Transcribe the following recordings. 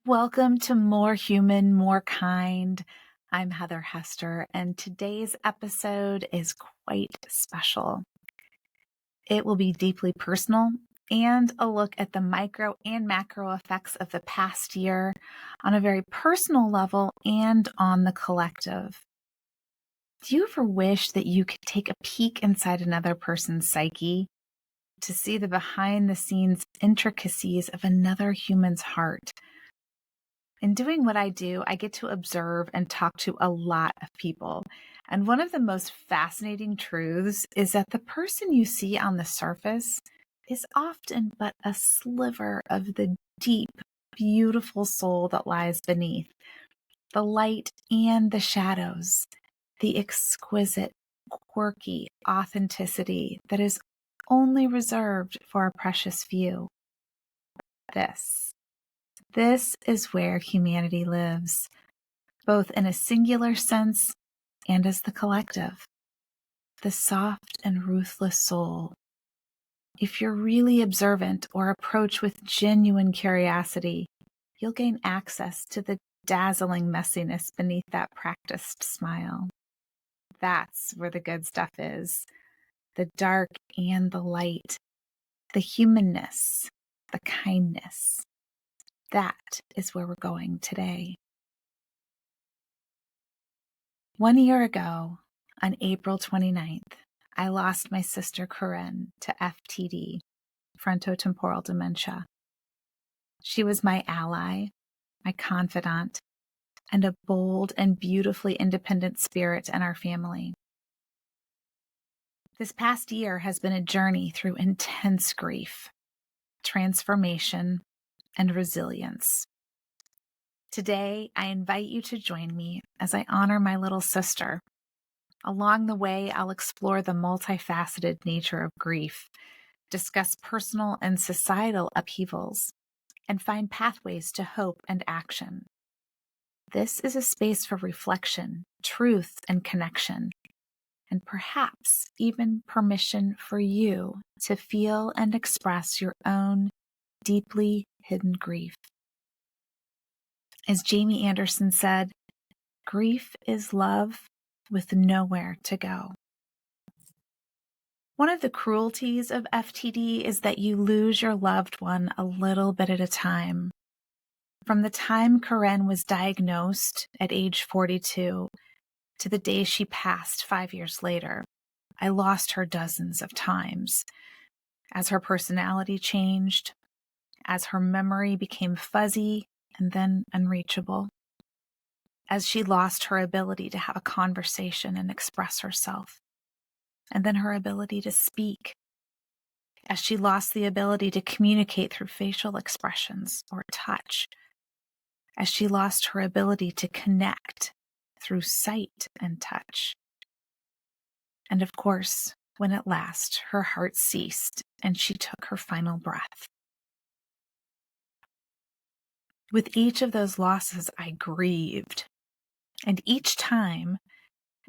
Welcome to More Human, More Kind. I'm Heather Hester, and today's episode is quite special. It will be deeply personal and a look at the micro and macro effects of the past year on a very personal level and on the collective. Do you ever wish that you could take a peek inside another person's psyche to see the behind-the-scenes intricacies of another human's heart? In doing what I do, I get to observe and talk to a lot of people. And one of the most fascinating truths is that the person you see on the surface is often but a sliver of the deep, beautiful soul that lies beneath, the light and the shadows, the exquisite, quirky authenticity that is only reserved for a precious few. This is where humanity lives, both in a singular sense and as the collective, the soft and ruthless soul. If you're really observant or approach with genuine curiosity, you'll gain access to the dazzling messiness beneath that practiced smile. That's where the good stuff is, the dark and the light, the humanness, the kindness. That is where we're going today. 1 year ago, on April 29th, I lost my sister Corinne to FTD, frontotemporal dementia. She was my ally, my confidant, and a bold and beautifully independent spirit in our family. This past year has been a journey through intense grief, transformation, and resilience. Today, I invite you to join me as I honor my little sister. Along the way, I'll explore the multifaceted nature of grief, discuss personal and societal upheavals, and find pathways to hope and action. This is a space for reflection, truth, and connection, and perhaps even permission for you to feel and express your own deeply hidden grief. As Jamie Anderson said, grief is love with nowhere to go. One of the cruelties of FTD is that you lose your loved one a little bit at a time. From the time Corinne was diagnosed at age 42 to the day she passed 5 years later, I lost her dozens of times. As her personality changed, as her memory became fuzzy and then unreachable, as she lost her ability to have a conversation and express herself, and then her ability to speak, as she lost the ability to communicate through facial expressions or touch, as she lost her ability to connect through sight and touch. And of course, when at last her heart ceased and she took her final breath. With each of those losses, I grieved. And each time,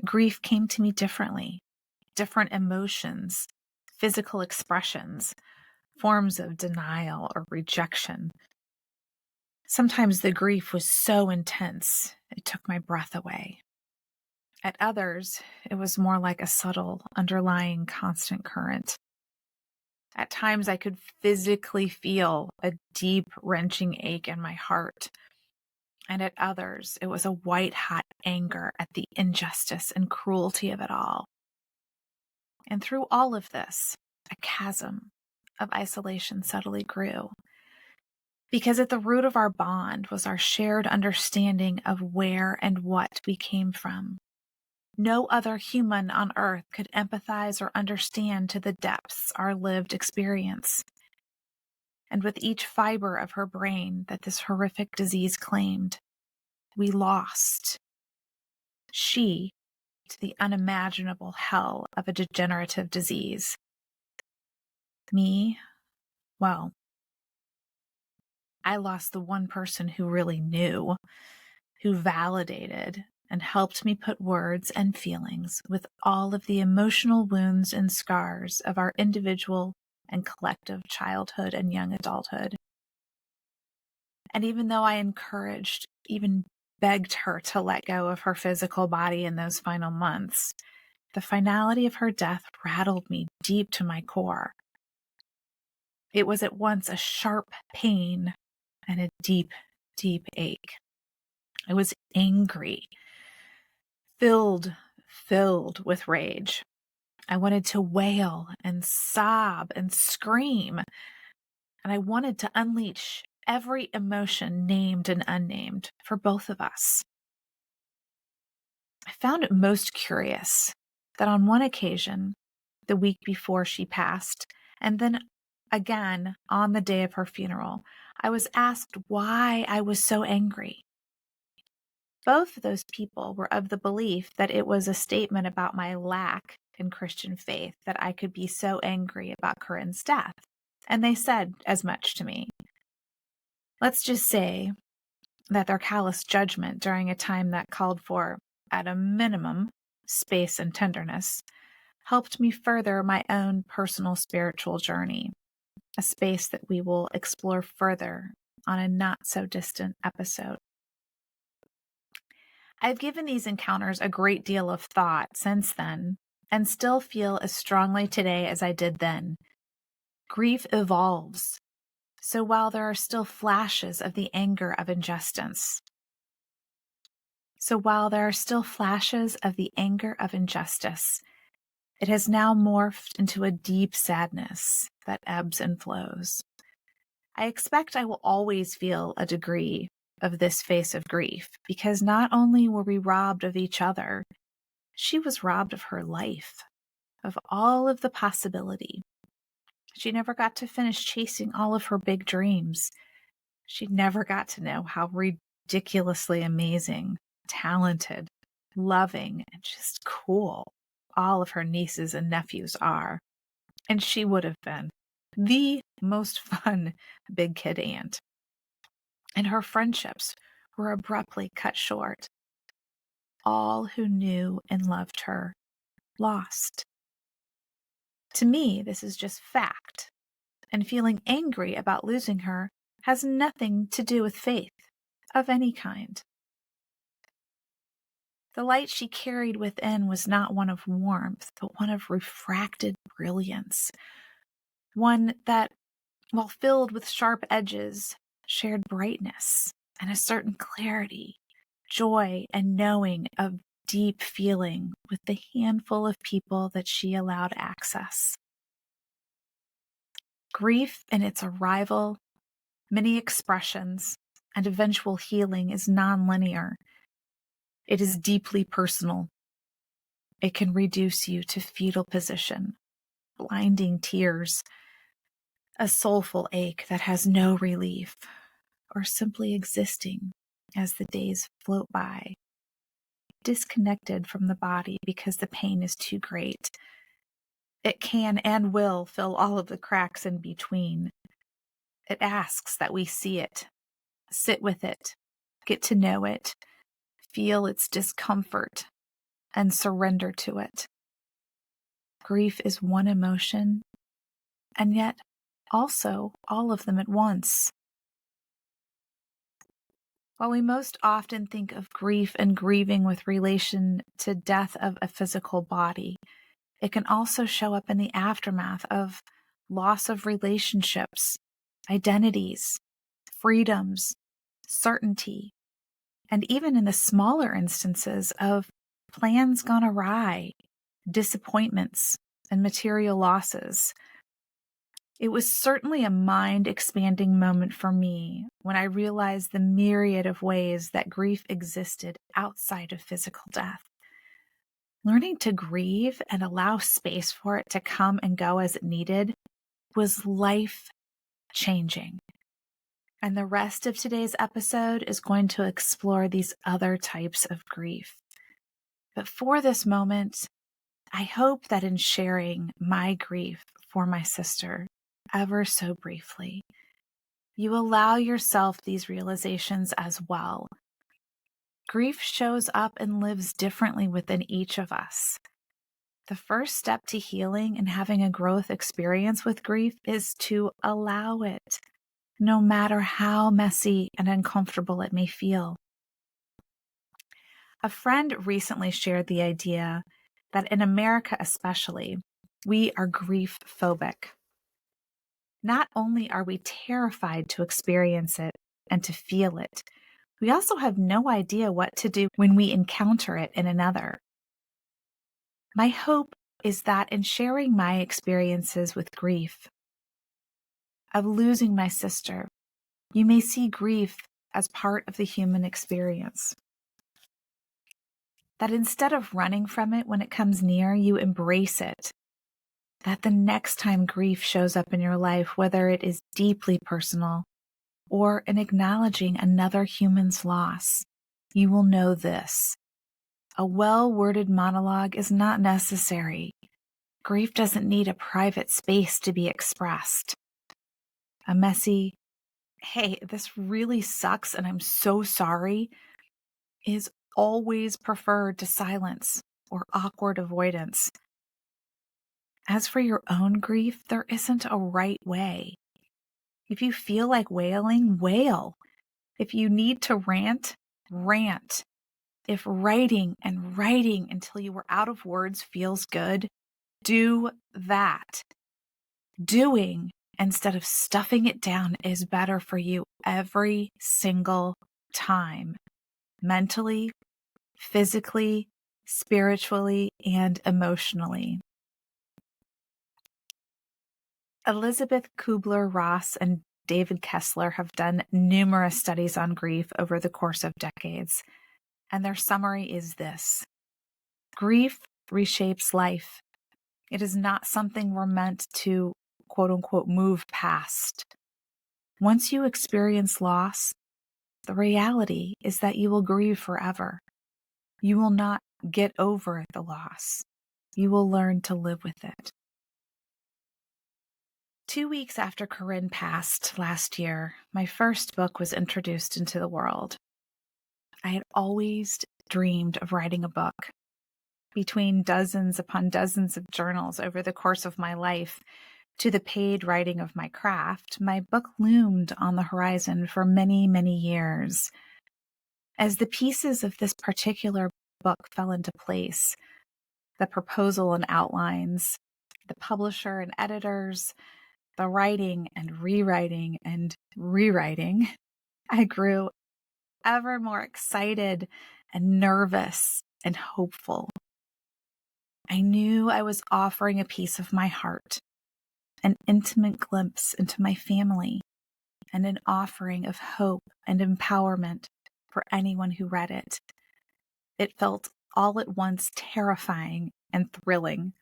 grief came to me differently. Different emotions, physical expressions, forms of denial or rejection. Sometimes the grief was so intense, it took my breath away. At others, it was more like a subtle, underlying, constant current. At times, I could physically feel a deep, wrenching ache in my heart. And at others, it was a white-hot anger at the injustice and cruelty of it all. And through all of this, a chasm of isolation subtly grew. Because at the root of our bond was our shared understanding of where and what we came from. No other human on earth could empathize or understand to the depths our lived experience. And with each fiber of her brain that this horrific disease claimed, we lost. She to the unimaginable hell of a degenerative disease. Me, well, I lost the one person who really knew, who validated and helped me put words and feelings with all of the emotional wounds and scars of our individual and collective childhood and young adulthood. And even though I encouraged, even begged her to let go of her physical body in those final months, the finality of her death rattled me deep to my core. It was at once a sharp pain and a deep, deep ache. I was angry, filled with rage. I wanted to wail and sob and scream, and I wanted to unleash every emotion, named and unnamed, for both of us. I found it most curious that on one occasion, the week before she passed, and then again on the day of her funeral, I was asked why I was so angry. Both of those people were of the belief that it was a statement about my lack in Christian faith that I could be so angry about Corinne's death, and they said as much to me. Let's just say that their callous judgment during a time that called for, at a minimum, space and tenderness, helped me further my own personal spiritual journey, a space that we will explore further on a not-so-distant episode. I've given these encounters a great deal of thought since then, and still feel as strongly today as I did then. Grief evolves. So while there are still flashes of the anger of injustice, it has now morphed into a deep sadness that ebbs and flows. I expect I will always feel a degree of this face of grief, because not only were we robbed of each other, she was robbed of her life, of all of the possibility. She never got to finish chasing all of her big dreams. She never got to know how ridiculously amazing, talented, loving, and just cool all of her nieces and nephews are. And she would have been the most fun big kid aunt. And her friendships were abruptly cut short. All who knew and loved her lost. To me, this is just fact, and feeling angry about losing her has nothing to do with faith of any kind. The light she carried within was not one of warmth, but one of refracted brilliance, one that, while filled with sharp edges, shared brightness and a certain clarity, joy, and knowing of deep feeling with the handful of people that she allowed access. Grief in its arrival, many expressions, and eventual healing is nonlinear. It is deeply personal. It can reduce you to fetal position, blinding tears, a soulful ache that has no relief, or simply existing as the days float by, disconnected from the body because the pain is too great. It can and will fill all of the cracks in between. It asks that we see it, sit with it, get to know it, feel its discomfort, and surrender to it. Grief is one emotion, and yet also all of them at once. While we most often think of grief and grieving with relation to death of a physical body, it can also show up in the aftermath of loss of relationships, identities, freedoms, certainty, and even in the smaller instances of plans gone awry, disappointments, and material losses. It was certainly a mind-expanding moment for me when I realized the myriad of ways that grief existed outside of physical death. Learning to grieve and allow space for it to come and go as it needed was life-changing. And the rest of today's episode is going to explore these other types of grief. But for this moment, I hope that in sharing my grief for my sister, ever so briefly, you allow yourself these realizations as well. Grief shows up and lives differently within each of us. The first step to healing and having a growth experience with grief is to allow it. no matter how messy and uncomfortable it may feel. A friend recently shared the idea that in America especially, we are grief phobic. Not only are we terrified to experience it and to feel it, we also have no idea what to do when we encounter it in another. My hope is that in sharing my experiences with grief, of losing my sister, you may see grief as part of the human experience. That instead of running from it when it comes near, you embrace it. That the next time grief shows up in your life, whether it is deeply personal or in acknowledging another human's loss, you will know this. A well-worded monologue is not necessary. Grief doesn't need a private space to be expressed. A messy, "Hey, this really sucks and I'm so sorry," is always preferred to silence or awkward avoidance. As for your own grief, there isn't a right way. If you feel like wailing, wail. If you need to rant, rant. If writing and writing until you are out of words feels good, do that. Doing instead of stuffing it down is better for you every single time, mentally, physically, spiritually, and emotionally. Elizabeth Kubler-Ross and David Kessler have done numerous studies on grief over the course of decades, and their summary is this: grief reshapes life. It is not something we're meant to, quote unquote, move past. Once you experience loss, the reality is that you will grieve forever. You will not get over the loss. You will learn to live with it. 2 weeks after Corinne passed last year, my first book was introduced into the world. I had always dreamed of writing a book. Between dozens upon dozens of journals over the course of my life to the paid writing of my craft, my book loomed on the horizon for many, many years. As the pieces of this particular book fell into place, the proposal and outlines, the publisher and editors, the writing and rewriting, I grew ever more excited and nervous and hopeful. I knew I was offering a piece of my heart, an intimate glimpse into my family, and an offering of hope and empowerment for anyone who read it. It felt all at once terrifying and thrilling.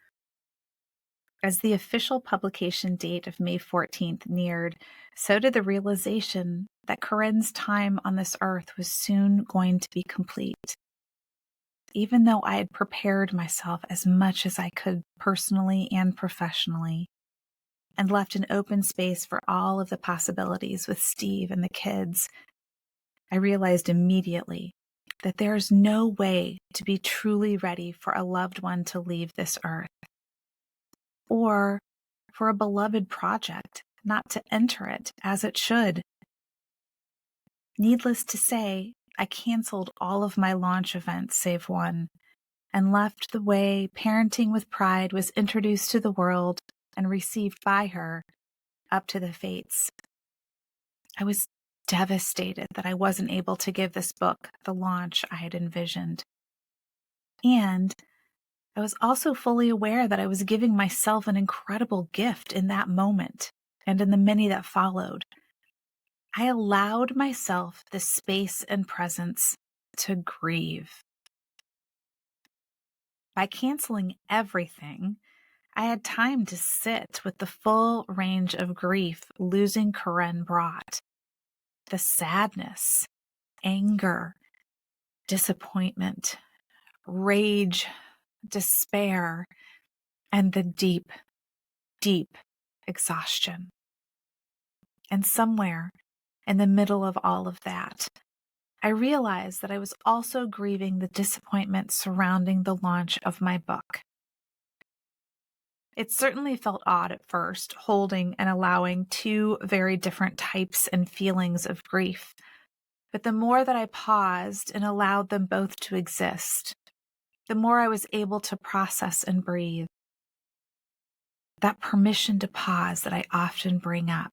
As the official publication date of May 14th neared, so did the realization that Corinne's time on this earth was soon going to be complete. Even though I had prepared myself as much as I could personally and professionally, and left an open space for all of the possibilities with Steve and the kids, I realized immediately that there is no way to be truly ready for a loved one to leave this earth, or for a beloved project not to enter it as it should. Needless to say, I canceled all of my launch events save one, and left the way Parenting with Pride was introduced to the world and received by her up to the fates. I was devastated that I wasn't able to give this book the launch I had envisioned. And I was also fully aware that I was giving myself an incredible gift in that moment and in the many that followed. I allowed myself the space and presence to grieve. By canceling everything, I had time to sit with the full range of grief losing Corinne brought. The sadness, anger, disappointment, rage, despair, and the deep, deep exhaustion. And somewhere in the middle of all of that, I realized that I was also grieving the disappointment surrounding the launch of my book. It certainly felt odd at first, holding and allowing two very different types and feelings of grief. But the more that I paused and allowed them both to exist, the more I was able to process and breathe. That permission to pause that I often bring up,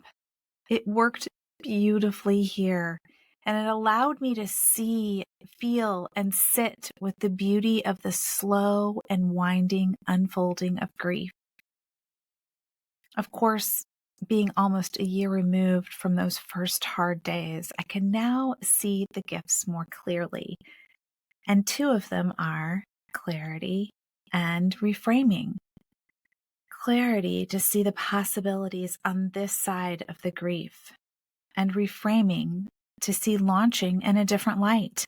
it worked beautifully here. And it allowed me to see, feel, and sit with the beauty of the slow and winding unfolding of grief. Of course, being almost a year removed from those first hard days, I can now see the gifts more clearly. And two of them are clarity and reframing. Clarity to see the possibilities on this side of the grief, and reframing to see launching in a different light.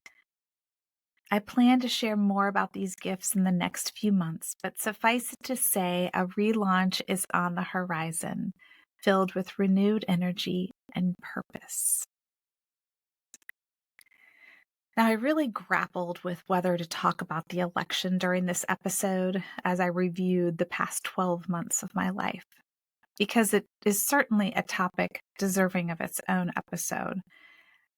I plan to share more about these gifts in the next few months, but suffice it to say, a relaunch is on the horizon, filled with renewed energy and purpose. Now, I really grappled with whether to talk about the election during this episode as I reviewed the past 12 months of my life, because it is certainly a topic deserving of its own episode.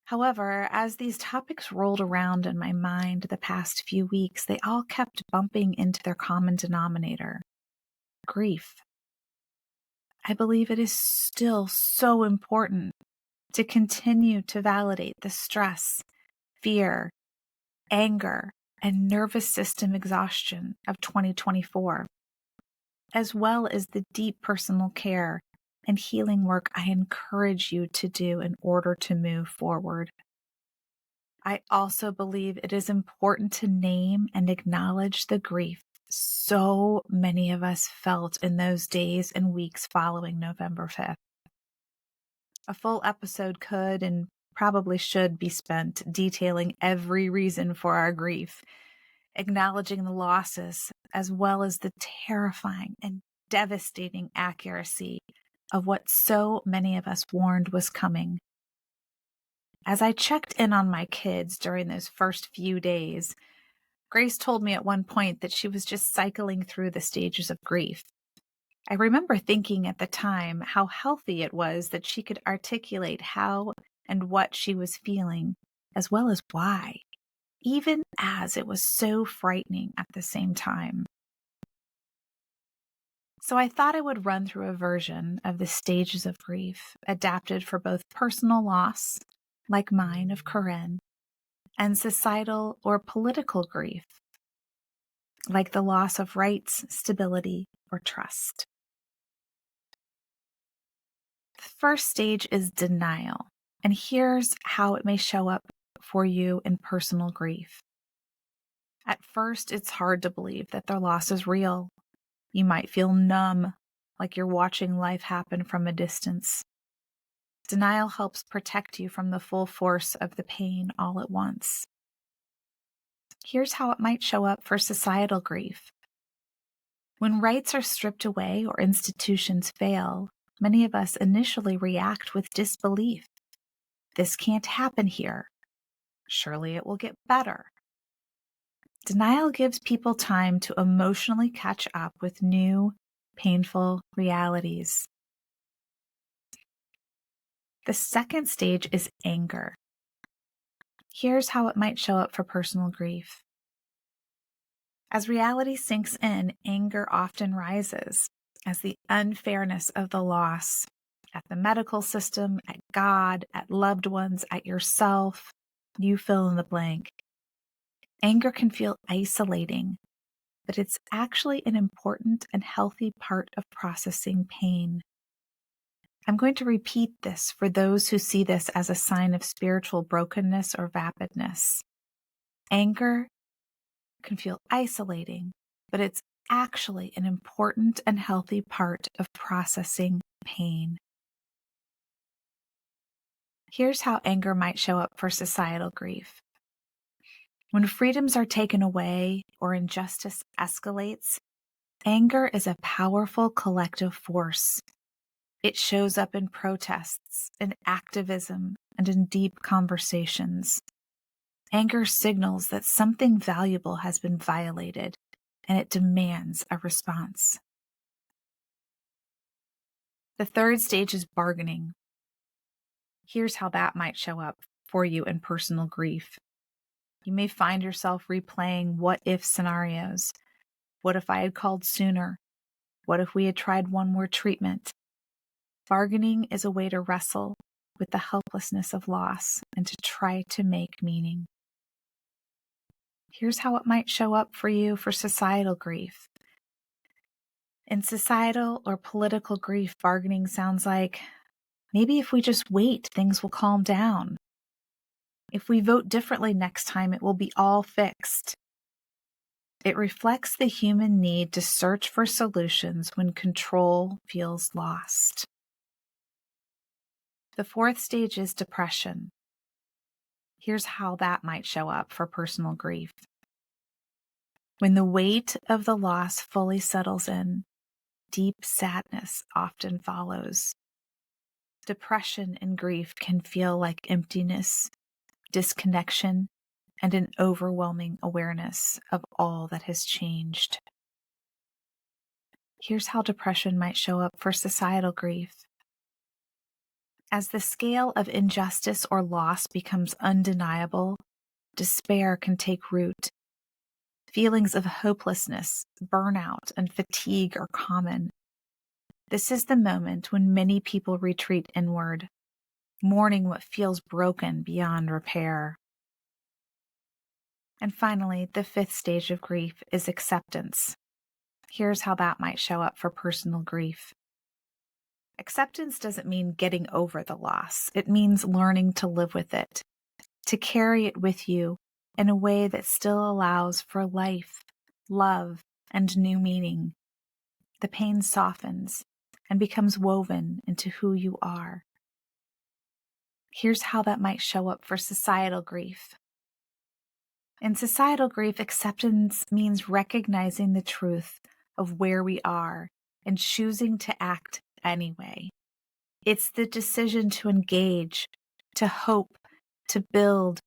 However, as these topics rolled around in my mind the past few weeks, they all kept bumping into their common denominator: grief. I believe it is still so important to continue to validate the stress, fear, anger, and nervous system exhaustion of 2024, as well as the deep personal care and healing work I encourage you to do in order to move forward. I also believe it is important to name and acknowledge the grief so many of us felt in those days and weeks following November 5th. A full episode could and probably should be spent detailing every reason for our grief, acknowledging the losses, as well as the terrifying and devastating accuracy of what so many of us warned was coming. As I checked in on my kids during those first few days, Grace told me at one point that she was just cycling through the stages of grief. I remember thinking at the time how healthy it was that she could articulate how and what she was feeling, as well as why, even as it was so frightening at the same time. So I thought I would run through a version of the stages of grief, adapted for both personal loss, like mine of Corinne, and societal or political grief, like the loss of rights, stability, or trust. The first stage is denial, and here's how it may show up for you in personal grief. At first, it's hard to believe that their loss is real. You might feel numb, like you're watching life happen from a distance. Denial helps protect you from the full force of the pain all at once. Here's how it might show up for societal grief. When rights are stripped away or institutions fail, many of us initially react with disbelief. This can't happen here. Surely it will get better. Denial gives people time to emotionally catch up with new, painful realities. The second stage is anger. Here's how it might show up for personal grief. As reality sinks in, anger often rises as the unfairness of the loss at the medical system, at God, at loved ones, at yourself, you fill in the blank. Anger can feel isolating, but it's actually an important and healthy part of processing pain. I'm going to repeat this for those who see this as a sign of spiritual brokenness or vapidness. Anger can feel isolating, but it's actually an important and healthy part of processing pain. Here's how anger might show up for societal grief. When freedoms are taken away or injustice escalates, anger is a powerful collective force. It shows up in protests, in activism, and in deep conversations. Anger signals that something valuable has been violated, and it demands a response. The third stage is bargaining. Here's how that might show up for you in personal grief. You may find yourself replaying what-if scenarios. What if I had called sooner? What if we had tried one more treatment? Bargaining is a way to wrestle with the helplessness of loss and to try to make meaning. Here's how it might show up for you for societal grief. In societal or political grief, bargaining sounds like, maybe if we just wait, things will calm down. If we vote differently next time, it will be all fixed. It reflects the human need to search for solutions when control feels lost. The fourth stage is depression. Here's how that might show up for personal grief. When the weight of the loss fully settles in, deep sadness often follows. Depression and grief can feel like emptiness, disconnection, and an overwhelming awareness of all that has changed. Here's how depression might show up for societal grief. As the scale of injustice or loss becomes undeniable, despair can take root. Feelings of hopelessness, burnout, and fatigue are common. This is the moment when many people retreat inward, mourning what feels broken beyond repair. And finally, the fifth stage of grief is acceptance. Here's how that might show up for personal grief. Acceptance doesn't mean getting over the loss. It means learning to live with it, to carry it with you in a way that still allows for life, love, and new meaning. The pain softens and becomes woven into who you are. Here's how that might show up for societal grief. In societal grief, acceptance means recognizing the truth of where we are and choosing to act anyway. It's the decision to engage, to hope, to build,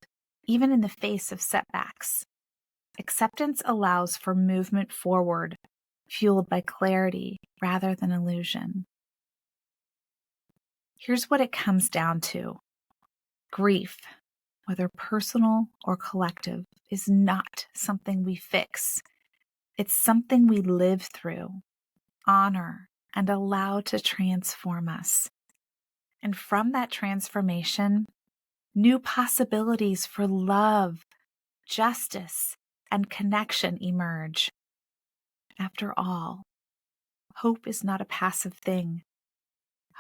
even in the face of setbacks. Acceptance allows for movement forward, fueled by clarity rather than illusion. Here's what it comes down to. Grief, whether personal or collective, is not something we fix. It's something we live through, honor, and allow to transform us. And from that transformation, new possibilities for love, justice, and connection emerge. After all, hope is not a passive thing.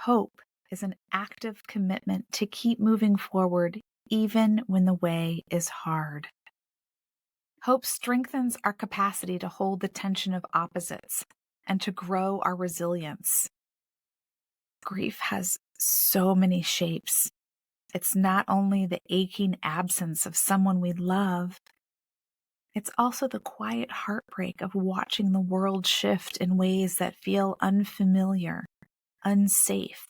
Hope is an active commitment to keep moving forward even when the way is hard. Hope strengthens our capacity to hold the tension of opposites and to grow our resilience. Grief has so many shapes. It's not only the aching absence of someone we love, it's also the quiet heartbreak of watching the world shift in ways that feel unfamiliar, unsafe,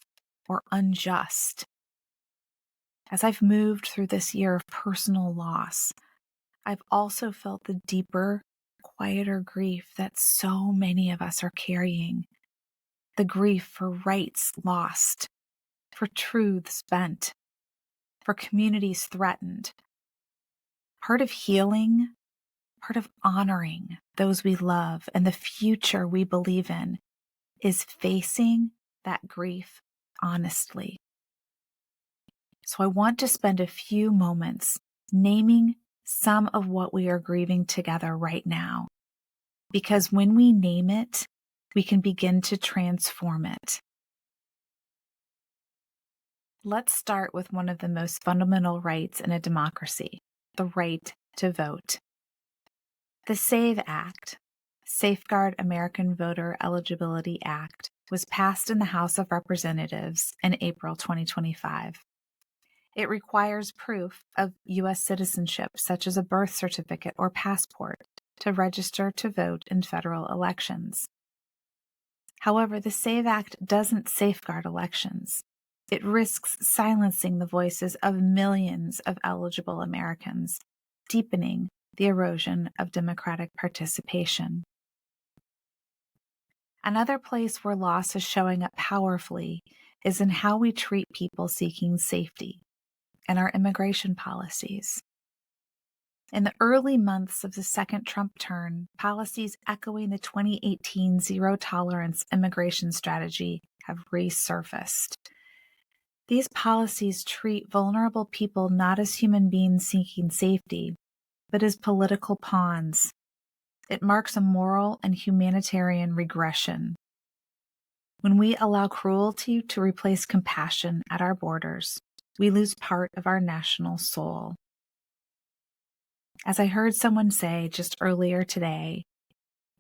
or unjust. As I've moved through this year of personal loss, I've also felt the deeper, quieter grief that so many of us are carrying. The grief for rights lost, for truths bent, for communities threatened. Part of healing, part of honoring those we love and the future we believe in is facing that grief honestly. So I want to spend a few moments naming some of what we are grieving together right now, because when we name it, we can begin to transform it. Let's start with one of the most fundamental rights in a democracy, the right to vote. The SAVE Act, Safeguard American Voter Eligibility Act, was passed in the House of Representatives in April 2025. It requires proof of U.S. citizenship, such as a birth certificate or passport, to register to vote in federal elections. However, the SAVE Act doesn't safeguard elections. It risks silencing the voices of millions of eligible Americans, deepening the erosion of democratic participation. Another place where loss is showing up powerfully is in how we treat people seeking safety and our immigration policies. In the early months of the second Trump term, policies echoing the 2018 zero tolerance immigration strategy have resurfaced. These policies treat vulnerable people not as human beings seeking safety, but as political pawns. It marks a moral and humanitarian regression. When we allow cruelty to replace compassion at our borders, we lose part of our national soul. As I heard someone say just earlier today,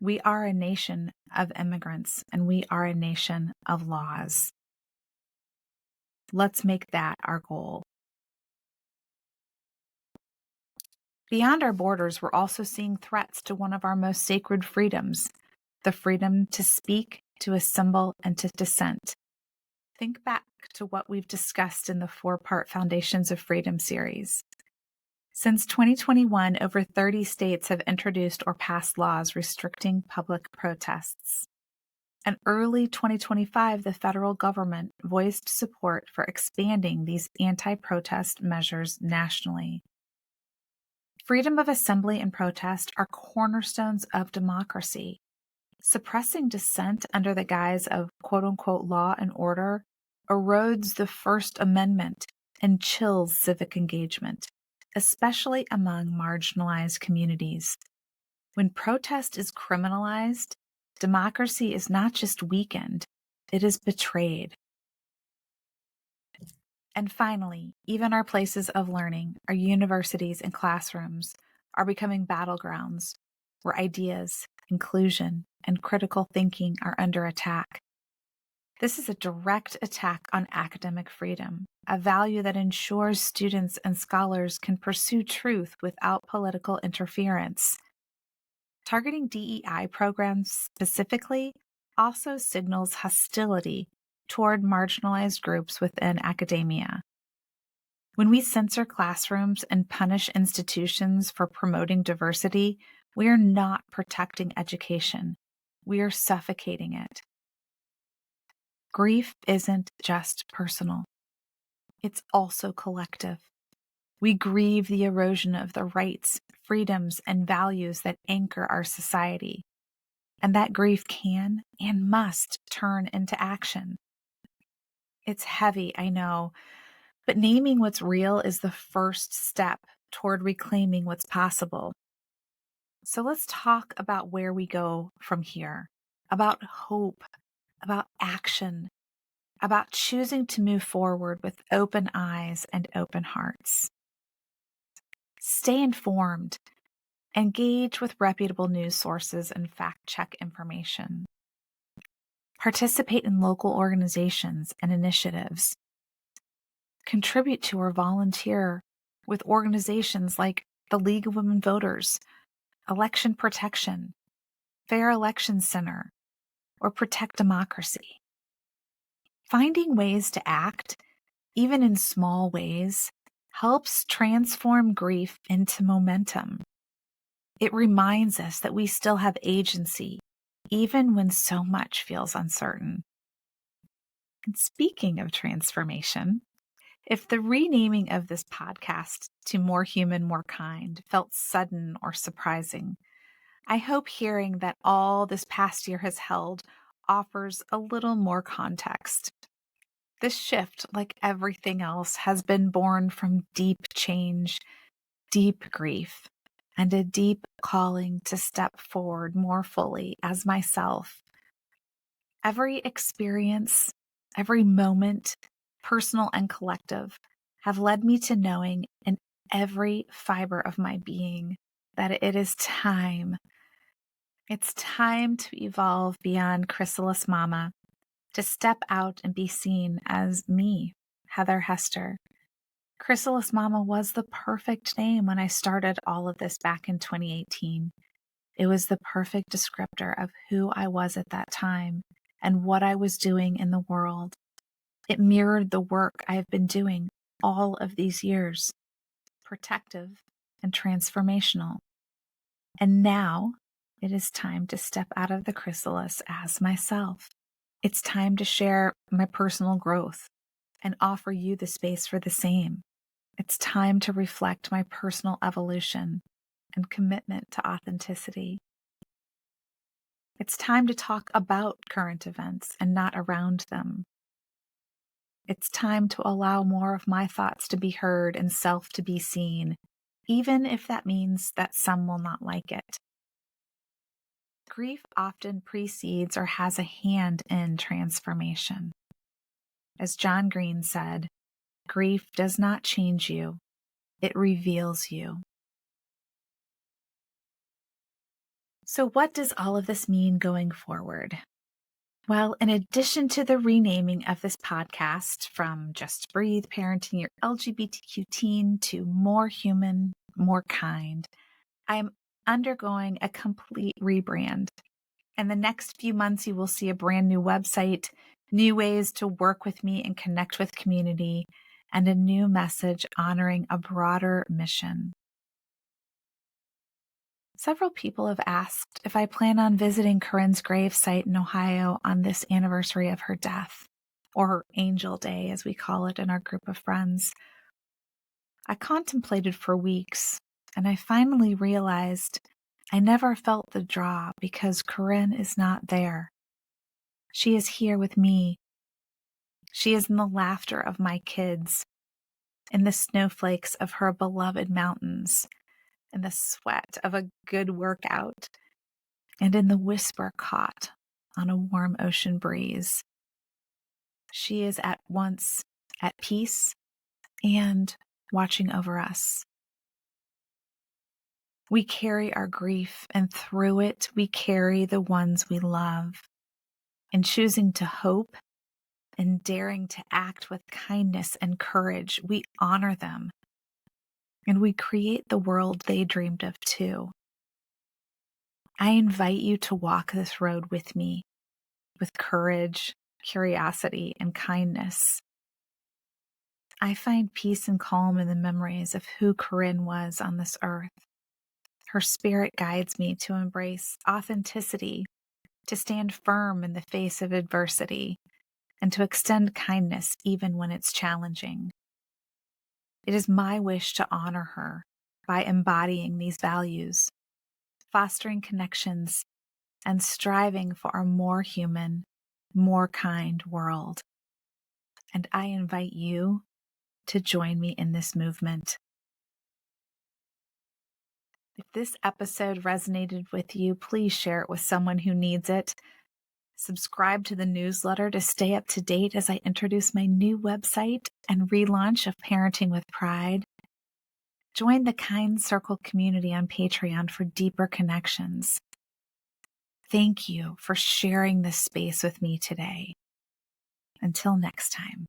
we are a nation of immigrants and we are a nation of laws. Let's make that our goal. Beyond our borders, we're also seeing threats to one of our most sacred freedoms, the freedom to speak, to assemble, and to dissent. Think back to what we've discussed in the 4-part Foundations of Freedom series. Since 2021, over 30 states have introduced or passed laws restricting public protests. In early 2025, the federal government voiced support for expanding these anti-protest measures nationally. Freedom of assembly and protest are cornerstones of democracy. Suppressing dissent under the guise of quote-unquote law and order erodes the First Amendment and chills civic engagement, especially among marginalized communities. When protest is criminalized, democracy is not just weakened, it is betrayed. And finally, even our places of learning, our universities and classrooms, are becoming battlegrounds where ideas, inclusion, and critical thinking are under attack. This is a direct attack on academic freedom, a value that ensures students and scholars can pursue truth without political interference. Targeting DEI programs specifically also signals hostility toward marginalized groups within academia. When we censor classrooms and punish institutions for promoting diversity, we are not protecting education. We are suffocating it. Grief isn't just personal. It's also collective. We grieve the erosion of the rights, freedoms, and values that anchor our society. And that grief can and must turn into action. It's heavy, I know, but naming what's real is the first step toward reclaiming what's possible. So let's talk about where we go from here, about hope, about action, about choosing to move forward with open eyes and open hearts. Stay informed. Engage with reputable news sources and fact-check information. Participate in local organizations and initiatives. Contribute to or volunteer with organizations like the League of Women Voters, Election Protection, Fair Election Center, or Protect Democracy. Finding ways to act, even in small ways, helps transform grief into momentum. It reminds us that we still have agency, even when so much feels uncertain. And speaking of transformation, if the renaming of this podcast to More Human, More Kind felt sudden or surprising, I hope hearing that all this past year has held offers a little more context. This shift, like everything else, has been born from deep change, deep grief, and a deep calling to step forward more fully as myself. Every experience, every moment, personal and collective, have led me to knowing in every fiber of my being that it is time. It's time to evolve beyond chrysalis mama, to step out and be seen as me, Heather Hester. Chrysalis Mama was the perfect name when I started all of this back in 2018. It was the perfect descriptor of who I was at that time and what I was doing in the world. It mirrored the work I have been doing all of these years, protective and transformational. And now, It is time to step out of the chrysalis as myself. It's time to share my personal growth and offer you the space for the same. It's time to reflect my personal evolution and commitment to authenticity. It's time to talk about current events and not around them. It's time to allow more of my thoughts to be heard and self to be seen, even if that means that some will not like it. Grief often precedes or has a hand in transformation. As John Green said, grief does not change you, it reveals you. So what does all of this mean going forward? Well, in addition to the renaming of this podcast from Just Breathe, Parenting Your LGBTQ Teen to More Human, More Kind, I am undergoing a complete rebrand. In the next few months, you will see a brand new website, new ways to work with me and connect with community, and a new message honoring a broader mission. Several people have asked if I plan on visiting Corinne's grave site in Ohio on this anniversary of her death, or her Angel Day, as we call it in our group of friends. I contemplated for weeks, and I finally realized I never felt the draw because Corinne is not there. She is here with me. She is in the laughter of my kids, in the snowflakes of her beloved mountains, in the sweat of a good workout, and in the whisper caught on a warm ocean breeze. She is at once at peace and watching over us. We carry our grief, and through it, we carry the ones we love. In choosing to hope and daring to act with kindness and courage, we honor them, and we create the world they dreamed of too. I invite you to walk this road with me, with courage, curiosity, and kindness. I find peace and calm in the memories of who Corinne was on this earth. Her spirit guides me to embrace authenticity, to stand firm in the face of adversity, and to extend kindness even when it's challenging. It is my wish to honor her by embodying these values, fostering connections, and striving for a more human, more kind world. And I invite you to join me in this movement. If this episode resonated with you, please share it with someone who needs it. Subscribe to the newsletter to stay up to date as I introduce my new website and relaunch of Parenting with Pride. Join the Kind Circle community on Patreon for deeper connections. Thank you for sharing this space with me today. Until next time.